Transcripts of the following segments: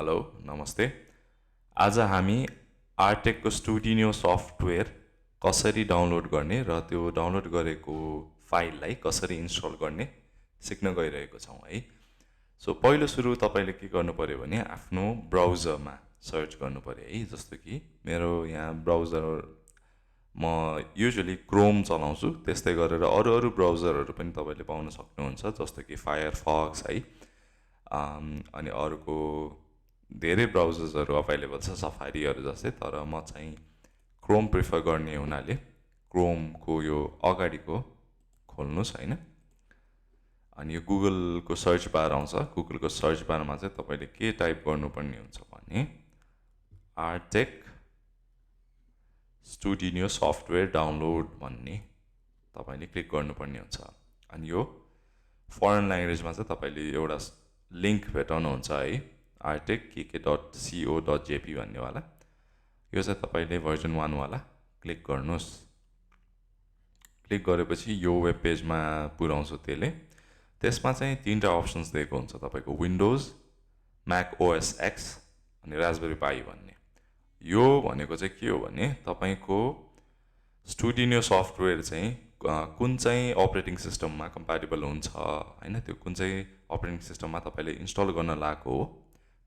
Hello नमस्ते। आज हामी आर्टेकको स्टुडियो सफ्टवेयर कसरी डाउनलोड गर्ने र त्यो डाउनलोड गरेको फाइललाई कसरी इन्स्टल गर्ने सिक्न गइरहेको छौँ है। सो पहिलो सुरु तपाईँले के गर्नु पर्यो भने आफ्नो ब्राउजरमा सर्च गर्नु पर्यो है। जस्तो कि मेरो यहाँ ब्राउजर म युजुअली क्रोम चलाउँछु, त्यस्तै गरेर अरू अरू ब्राउजरहरू पनि तपाईँले पाउन सक्नुहुन्छ, जस्तो कि फायरफक्स है। अनि अरूको धेरै ब्राउजर्सहरू अभाइलेबल छ सफारीहरू जस्तै, तर म चाहिँ क्रोम प्रिफर गर्ने हुनाले क्रोमको यो अगाडिको खोल्नुहोस् होइन। अनि यो गुगलको सर्च बार आउँछ, गुगलको सर्च बारमा चाहिँ तपाईँले के टाइप गर्नुपर्ने हुन्छ भने आर्टेक स्टुडियो सफ्टवेयर डाउनलोड भन्ने तपाईँले क्लिक गर्नुपर्ने हुन्छ। अनि यो फरेन ल्याङ्ग्वेजमा चाहिँ तपाईँले एउटा लिङ्क भेटाउनुहुन्छ है, artec.co.jp भन्नेवाला। यो चाहिँ तपाईँले भर्जन 1 वाला क्लिक गर्नुहोस्। क्लिक गरेपछि यो वेब पेजमा पुर्याउँछ त्यसले। त्यसमा चाहिँ तीनवटा अप्सन्स दिएको हुन्छ तपाईँको, विन्डोज, म्याक ओएस एक्स अनि रास्पबेरी पाई भन्ने। यो भनेको चाहिँ के हो भने तपाईँको स्टुडियो सफ्टवेयर चाहिँ कुन चाहिँ अपरेटिङ सिस्टममा कम्प्याटेबल हुन्छ होइन, त्यो कुन चाहिँ अपरेटिङ सिस्टममा तपाईँले इन्स्टल गर्न लागेको हो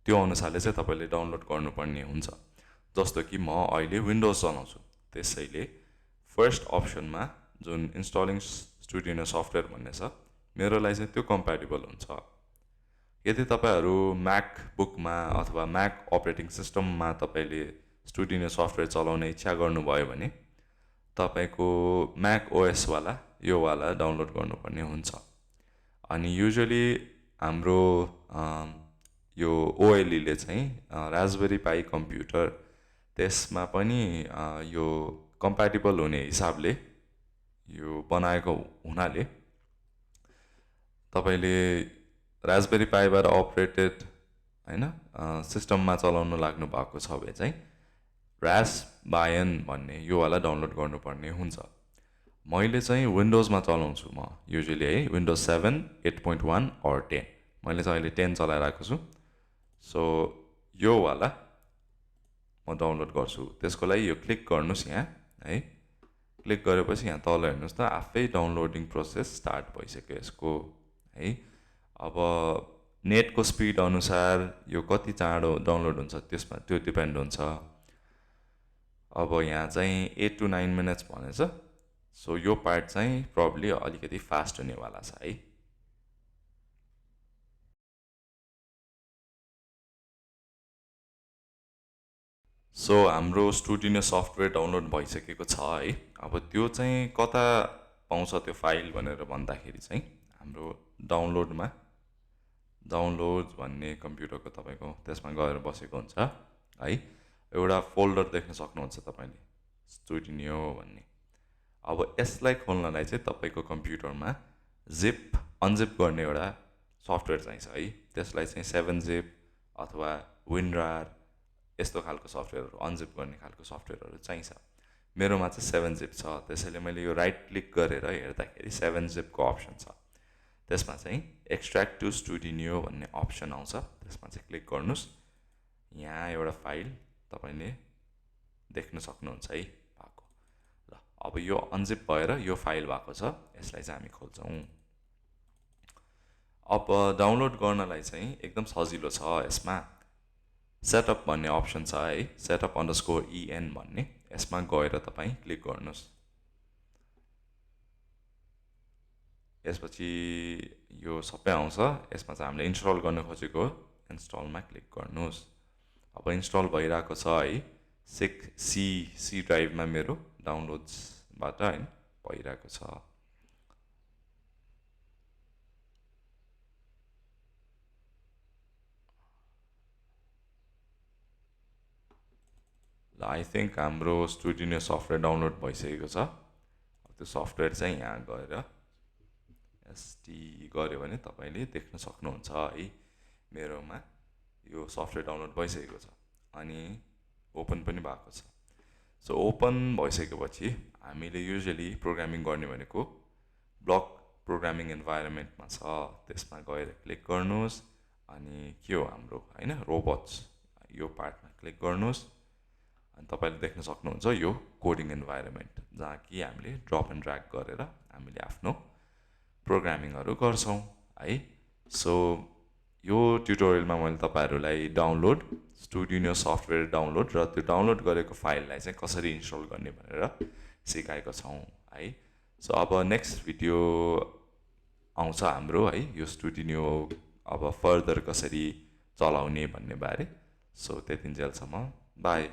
त्यो अनुसारले चाहिँ तपाईँले डाउनलोड गर्नुपर्ने हुन्छ। जस्तो कि म अहिले विन्डोज चलाउँछु, त्यसैले फर्स्ट अप्सनमा जुन इन्स्टलिङ स्टुडियो सफ्टवेयर भन्ने छ मेरो लागि चाहिँ त्यो कम्प्याटेबल हुन्छ। यदि तपाईँहरू म्याकबुकमा अथवा म्याक अपरेटिङ सिस्टममा तपाईँले स्टुडियो सफ्टवेयर चलाउने इच्छा गर्नुभयो भने तपाईँको म्याक ओएसवाला योवाला डाउनलोड गर्नुपर्ने हुन्छ। अनि युजुअली हाम्रो यो ओएलईले चाहिँ रास्पबेरी पाई कम्प्युटर त्यसमा पनि यो कम्प्याटेबल हुने हिसाबले यो बनाएको हुनाले तपाईँले रास्पबेरी पाईबाट अपरेटेड होइन सिस्टममा चलाउन लाग्नु भएको छ भने चाहिँ रास्पबायन भन्ने योवाला डाउनलोड गर्नुपर्ने हुन्छ। मैले चाहिँ विन्डोजमा चलाउँछु म युजुअली है, विन्डोज 7, 8.1 और 10। मैले चाहिँ अहिले 10 चलाइरहेको छु। सो योवाला म डाउनलोड गर्छु। त्यसको लागि यो क्लिक गर्नुहोस् यहाँ है। क्लिक गरेपछि यहाँ तल हेर्नुहोस् त, आफै डाउनलोडिङ प्रोसेस स्टार्ट भइसक्यो यसको है। अब नेटको स्पिड अनुसार यो कति चाँडो डाउनलोड हुन्छ त्यसमा त्यो डिपेन्ड हुन्छ। अब यहाँ चाहिँ 8 to 9 मिनट्स भनेछ। सो यो पार्ट चाहिँ प्रब्ली अलिकति फास्ट हुनेवाला छ है। सो हाम्रो स्टुडियो सफ्टवेयर डाउनलोड भइसकेको छ है। अब त्यो चाहिँ कता पाउँछ त्यो फाइल भनेर भन्दाखेरि चाहिँ हाम्रो डाउनलोडमा डाउनलोड भन्ने कम्प्युटरको तपाईँको त्यसमा गएर बसेको हुन्छ है। एउटा फोल्डर देख्न सक्नुहुन्छ तपाईँले स्टुडियो भन्ने। अब यसलाई खोल्नलाई चाहिँ तपाईँको कम्प्युटरमा जिप अनजिप गर्ने एउटा सफ्टवेयर चाहिन्छ है। त्यसलाई चाहिँ 7-zip अथवा विनरार यस्तो खालको सफ्टवेयरहरू, अनजिप गर्ने खालको सफ्टवेयरहरू चाहिन्छ। मेरोमा चाहिँ 7-zip छ, त्यसैले मैले यो राइट क्लिक गरेर हेर्दाखेरि 7-zipको अप्सन छ। त्यसमा चाहिँ एक्सट्र्याक्ट टु स्टुडियो भन्ने अप्सन आउँछ, त्यसमा चाहिँ क्लिक गर्नुहोस्। यहाँ एउटा फाइल तपाईँले देख्न सक्नुहुन्छ है भएको। ल अब यो अनजिप भएर यो फाइल भएको छ, यसलाई चाहिँ हामी खोल्छौँ। अब डाउनलोड गर्नलाई चाहिँ एकदम सजिलो छ। यसमा सेटअप भन्ने अप्सन छ है, setup_en भन्ने। यसमा गएर तपाईँ क्लिक गर्नुहोस्। यसपछि यो सबै आउँछ। यसमा चाहिँ हामीले इन्स्टल गर्न खोजेको इन्स्टलमा क्लिक गर्नुहोस्। अब इन्स्टल भइरहेको छ है। सी ड्राइभमा मेरो डाउनलोड्सबाट होइन भइरहेको छ। ल आई थिङ्क हाम्रो स्टुडियो सफ्टवेयर डाउनलोड भइसकेको छ। त्यो सफ्टवेयर चाहिँ यहाँ गएर एसटी गऱ्यो भने तपाईँले देख्न सक्नुहुन्छ है। मेरोमा यो सफ्टवेयर डाउनलोड भइसकेको छ अनि ओपन पनि भएको छ। सो ओपन भइसकेपछि हामीले युजुअली प्रोग्रामिङ गर्ने भनेको ब्लक प्रोग्रामिङ इन्भाइरोमेन्टमा छ, त्यसमा गएर क्लिक गर्नुहोस्। अनि के हो हाम्रो होइन रोबोट्स यो पार्टमा क्लिक गर्नुहोस् अनि तपाईँले देख्न सक्नुहुन्छ यो कोडिङ इन्भाइरोमेन्ट जहाँ कि हामीले ड्रप एन्ड ड्र्याग गरेर हामीले आफ्नो प्रोग्रामिङहरू गर्छौँ है। सो यो ट्युटोरियलमा मैले तपाईँहरूलाई डाउनलोड स्टुडियो सफ्टवेयर डाउनलोड र त्यो डाउनलोड गरेको फाइललाई चाहिँ कसरी इन्स्टल गर्ने भनेर सिकाएको छौँ है। सो अब नेक्स्ट भिडियो आउँछ हाम्रो है यो स्टुडियो अब फर्दर कसरी चलाउने भन्ने बारे। सो त्यतिन्जेलसम्म बाई।